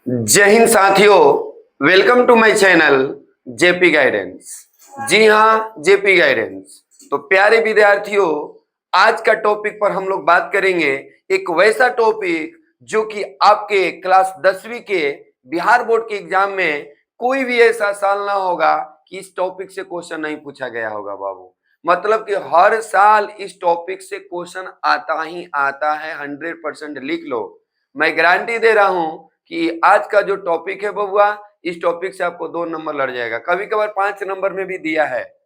जय हिंद साथियों, welcome to my channel JP guidance. जी हाँ, जेपी गाइडेंस। तो प्यारे विद्यार्थियों, आज का टॉपिक पर हम लोग बात करेंगे एक वैसा टॉपिक जो कि आपके क्लास 10वीं के बिहार बोर्ड के एग्जाम में कोई भी ऐसा साल ना होगा कि इस टॉपिक से क्वेश्चन नहीं पूछा गया होगा बाबू। मतलब कि हर साल इस टॉपिक से क्वेश्चन आता ही आता है। 100% लिख लो, मैं गारंटी दे रहा हूं कि आज का जो टॉपिक है बबुआ, इस टॉपिक से आपको 2 नंबर लड़ जाएगा, कभी कभार 5 नंबर में भी दिया है।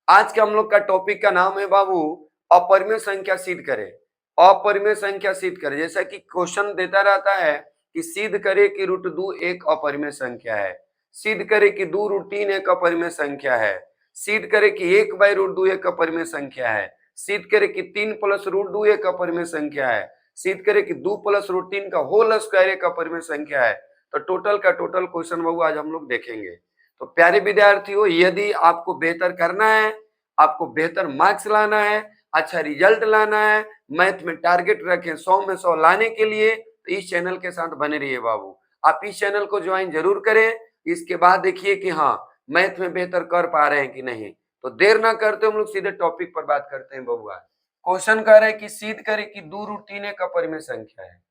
आज के हम लोग का टॉपिक का नाम है बाबू, अपरिमेय संख्या सिद्ध करें। अपरिमेय संख्या सिद्ध करें, जैसा कि क्वेश्चन देता रहता है कि सिद्ध करे कि √2 एक अपरिमेय संख्या है, सिद्ध करे कि 2√3 एक अपरिमेय संख्या है, सिद्ध करे कि 1/√2 एक अपरिमेय संख्या है, सिद्ध करे कि 3 + √2 एक अपरिमेय संख्या है, सिद्ध करे कि 2 + √3 का होल स्क्वायर एक अपरिमेय संख्या है। तो टोटल का टोटल क्वेश्चन बाबू आज हम लोग देखेंगे। तो प्यारे विद्यार्थियों, यदि आपको बेहतर करना है, आपको बेहतर मार्क्स लाना है, अच्छा रिजल्ट लाना है, मैथ में टारगेट रखें 100 में 100 लाने के लिए, तो इस चैनल के साथ बने रहिए बाबू। आप इस चैनल को ज्वाइन जरूर करें। इसके बाद देखिए कि हाँ, मैथ में बेहतर कर पा रहे हैं कि नहीं। तो देर ना करते हम लोग सीधे टॉपिक पर बात करते हैं बबुआ। क्वेश्चन कह रहे हैं कि सिद्ध करें कि 2√3 एक अपरिमेय संख्या है।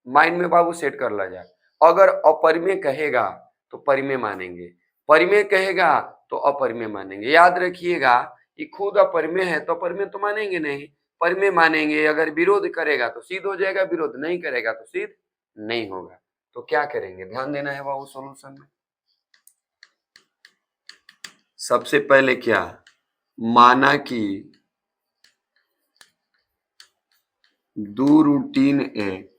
माइंड में बाबू सेट कर ला जाए। अगर अपरिमेय कहेगा तो परिमेय मानेंगे, परिमेय कहेगा तो अपरिमेय मानेंगे। याद रखिएगा कि खुद अपरिमेय है तो अपरिमेय तो मानेंगे नहीं, परिमेय मानेंगे। अगर विरोध करेगा तो सिद्ध हो जाएगा, विरोध नहीं करेगा तो सिद्ध नहीं होगा। तो क्या करेंगे, ध्यान देना है बाबू सॉल्यूशन में। सबसे पहले क्या माना कि 2√3 एक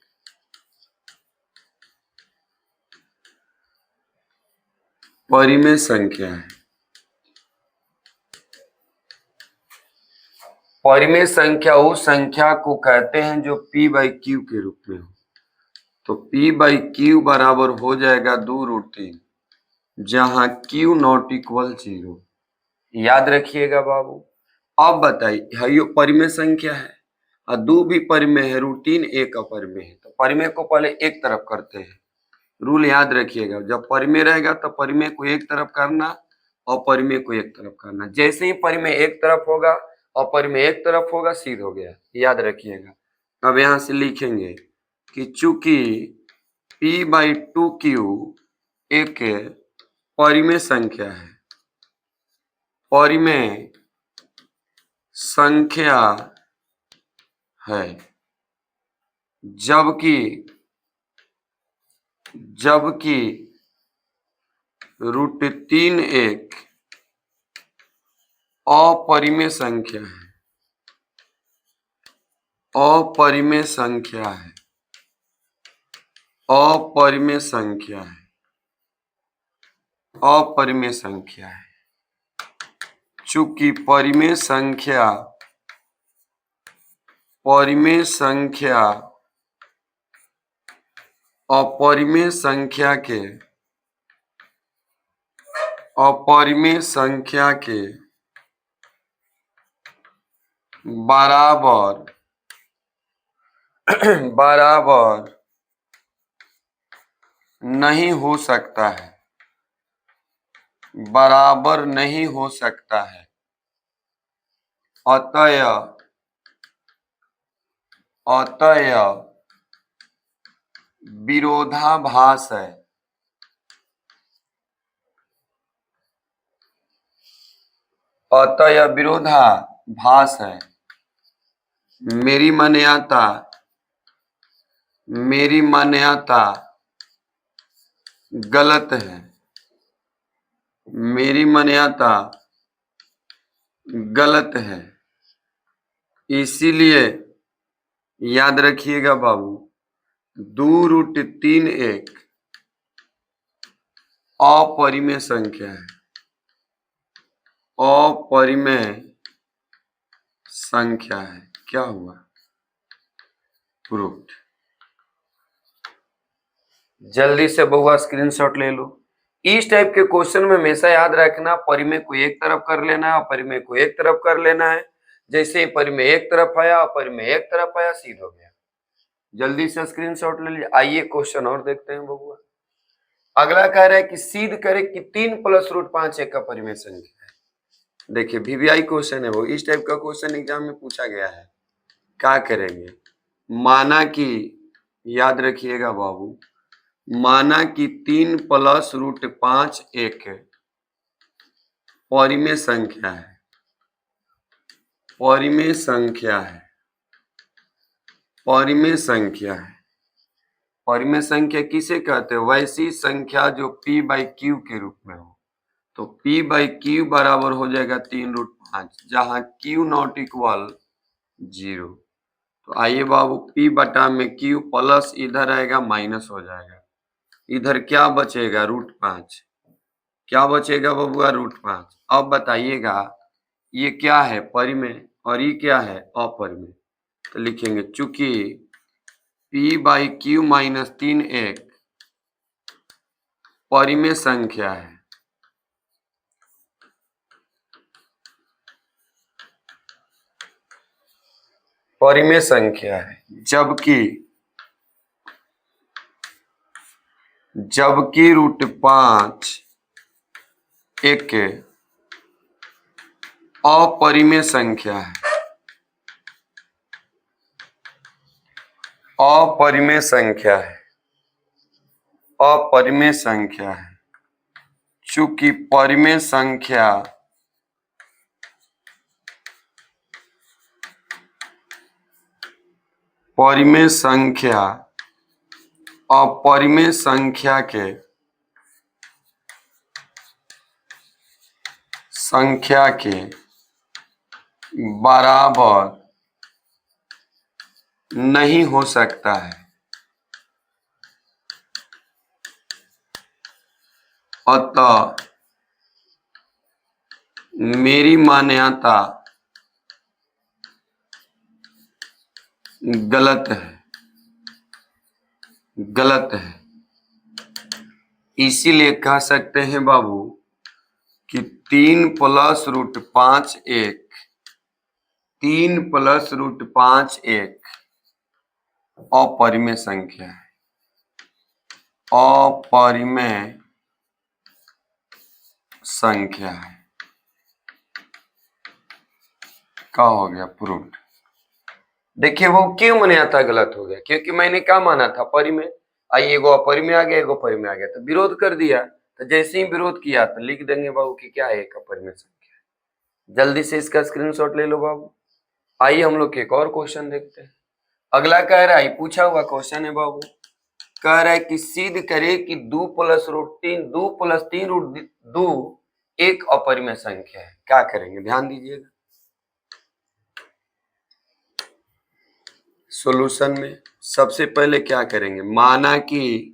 परिमेय संख्या है। परिमेय संख्या उस संख्या को कहते हैं जो p/q के रूप में हो। तो p/q बराबर हो जाएगा 2√3, जहां q नॉट इक्वल 0। याद रखिएगा बाबू। अब बताइए, ये परिमेय संख्या है और 2 भी परिमेय है, √3 एक अपरिमेय है। तो परिमेय को पहले एक तरफ करते हैं। रूल याद रखिएगा, जब परिमेय रहेगा तो परिमेय को एक तरफ करना और परिमेय को एक तरफ करना। जैसे ही परिमेय एक तरफ होगा और परिमेय एक तरफ होगा, सिद्ध हो गया। याद रखिएगा। अब यहां से लिखेंगे कि चूंकि p/2q एक परिमेय संख्या है, परिमेय संख्या है, जबकि √3 एक अपरिमेय संख्या है, अपरिमेय संख्या है, अपरिमेय संख्या है, अपरिमेय संख्या है। चूंकि परिमेय संख्या अपरिमेय संख्या के बराबर नहीं हो सकता है, बराबर नहीं हो सकता है। अतः विरोधाभास है। अतः विरोधाभास है। मेरी मान्यता गलत है। मेरी मान्यता गलत है। इसीलिए याद रखिएगा बाबू, 2√3 एक अपरिमेय संख्या है, अपरिमेय संख्या है। क्या हुआ, प्रूव्ड। जल्दी से बउआ स्क्रीनशॉट ले लो। इस टाइप के क्वेश्चन में हमेशा याद रखना, परिमेय को एक तरफ कर लेना है, अपरिमेय को एक तरफ कर लेना है। जैसे ही परिमेय एक तरफ आया, अपरिमेय एक तरफ आया, सिद्ध हो गया। जल्दी से स्क्रीनशॉट ले लीजिए। आइए क्वेश्चन और देखते हैं बबुआ। अगला कह रहा है कि सिद्ध करे कि 3 प्लस रूट 5 एक का परिमेय संख्या है। देखिए वीवीआई क्वेश्चन है वो, इस टाइप का क्वेश्चन एग्जाम में पूछा गया है। क्या करेंगे, माना कि, याद रखिएगा बाबू, माना कि 3 प्लस रूट 5 एक परिमेय संख्या है, परिमेय संख्या है, परिमेय संख्या है। परिमेय संख्या किसे कहते हैं, वैसी संख्या जो p बाई क्यू के रूप में हो। तो p बाई क्यू बराबर हो जाएगा 3 रूट 5, जहां q नॉट इक्वल 0। तो आइए बाबू, p बटा में q प्लस इधर आएगा माइनस हो जाएगा, इधर क्या बचेगा रूट 5, क्या बचेगा बबुआ रूट 5। अब बताइएगा ये क्या है, परिमेय, और ये क्या है, अपरिमेय। तो लिखेंगे चूंकि p बाई क्यू माइनस 3 एक परिमेय संख्या है, परिमेय संख्या है, जबकि रूट 5 एक अपरिमेय संख्या है, अपरिमेय संख्या है, अपरिमेय संख्या है। चूंकि परिमेय संख्या अपरिमेय संख्या के बराबर नहीं हो सकता है, अतः मेरी मान्यता गलत है। इसीलिए कह सकते हैं बाबू कि 3 प्लस रूट 5 एक, 3 प्लस रूट 5 एक अपरिमेय संख्या है, अपरिमेय संख्या है। क्या हो गया, प्रूव्ड। देखिए वो क्यों मान्यता गलत हो गया, क्योंकि मैंने क्या माना था, परिमेय, आइए एगो अपरिमेय आ गया, एगो परिमेय आ गया, तो विरोध कर दिया। तो जैसे ही विरोध किया तो लिख देंगे बाबू कि क्या है, एक अपरिमेय संख्या है। जल्दी से इसका स्क्रीनशॉट ले लो बाबू। आइए हम लोग एक और क्वेश्चन देखते हैं। अगला कह रहा है, पूछा हुआ क्वेश्चन है बाबू, कह रहा है कि सिद्ध करे कि 2 प्लस रूट 2 एक अपरिमेय संख्या है। क्या करेंगे, ध्यान दीजिएगा। सॉल्यूशन में सबसे पहले क्या करेंगे, माना कि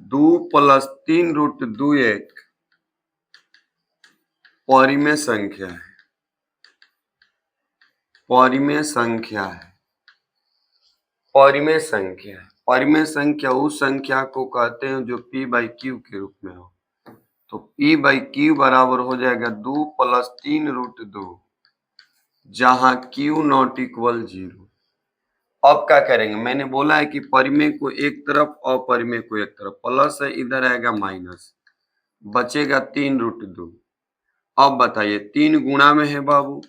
2 प्लस 3 रूट 2 एक परिमेय संख्या है, परिमेय संख्या है, परिमेय संख्या है। परिमेय संख्या उस संख्या को कहते हैं जो p बाई क्यू के रूप में हो। तो p बाई क्यू बराबर हो जाएगा 2 प्लस 3 रूट 2, जहां q नॉट इक्वल 0। अब क्या करेंगे, मैंने बोला है कि परिमेय को एक तरफ, अपरिमेय को एक तरफ, प्लस है इधर आएगा माइनस, बचेगा 3 रूट 2। अब बताइए 3 गुणा में है बाबू,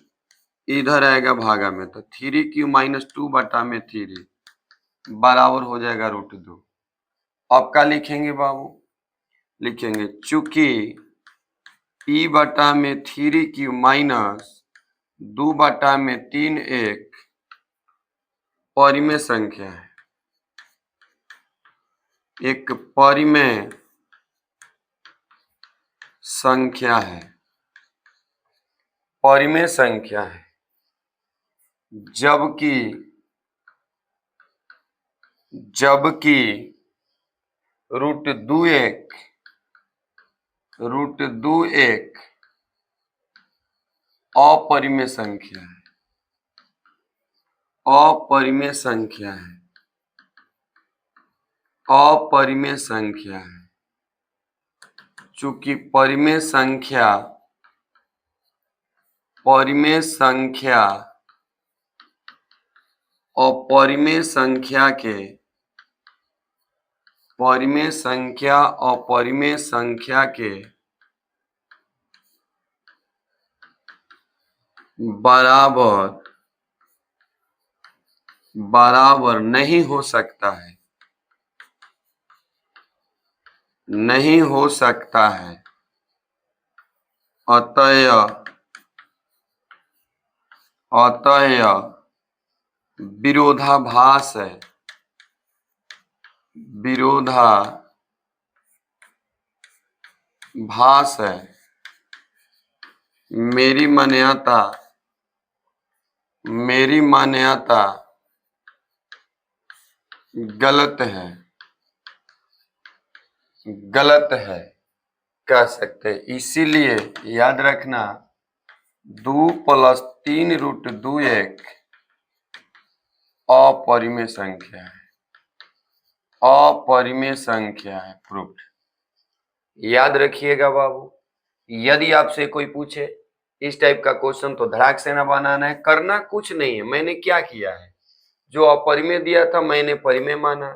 इधर आएगा भागा में, तो 3 माइनस 2 बटा में 3 बराबर हो जाएगा रूट 2। अब क्या लिखेंगे बाबू, लिखेंगे चूंकि p बटा में 3 माइनस 2 बटा में 3 एक परिमेय संख्या है, एक परिमेय संख्या है, परिमेय संख्या है। जबकि रूट 2 एक अपरिमेय संख्या है, अपरिमेय संख्या है, अपरिमेय संख्या है। चूंकि परिमेय संख्या अपरिमेय संख्या के परिमेय संख्या अपरिमेय संख्या के बराबर नहीं हो सकता है, नहीं हो सकता है। अतः विरोधाभास है, विरोधाभास है। मेरी मान्यता गलत है कह सकते हैं। इसीलिए याद रखना 2 + 3√2 एक अपरिमेय संख्या है, अपरिमेय संख्या है। प्रूफ याद रखिएगा बाबू। यदि आपसे कोई पूछे इस टाइप का क्वेश्चन तो धड़ाक से ना बनाना है, करना कुछ नहीं है। मैंने क्या किया है, जो अपरिमेय दिया था मैंने परिमेय माना,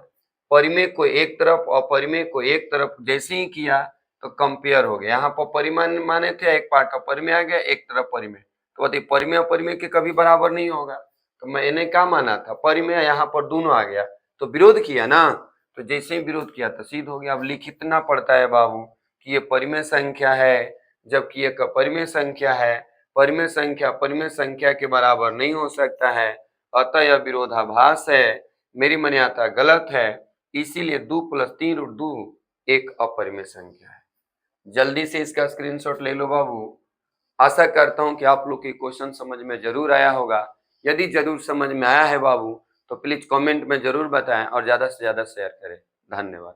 परिमेय को एक तरफ अपरिमेय को एक तरफ जैसे ही किया तो कंपेयर हो गया। यहाँ पर परिमाण माने थे, एक पार्ट अपरिमेय आ गया, एक तरफ परिमेय, तो बताइए परिमेय अपरिमेय के कभी बराबर नहीं होगा। तो मैंने क्या माना था, परिमेय, यहाँ पर दोनों आ गया तो विरोध किया ना, तो जैसे ही विरोध किया तो सिद्ध हो गया। अब लिखना पड़ता है बाबू कि ये परिमेय संख्या है जबकि एक अपरिमेय संख्या है। परिमेय संख्या परिमेय संख्या के बराबर नहीं हो सकता है, अतः यह विरोधाभास है, मेरी मान्यता गलत है। इसीलिए 2 + 3√2 एक अपरिमेय संख्या है। जल्दी से इसका स्क्रीनशॉट ले लो बाबू। आशा करता हूं कि आप लोग की क्वेश्चन समझ में जरूर आया होगा। यदि जरूर समझ में आया है बाबू तो प्लीज कमेंट में जरूर बताएं और ज्यादा से ज्यादा शेयर करें। धन्यवाद।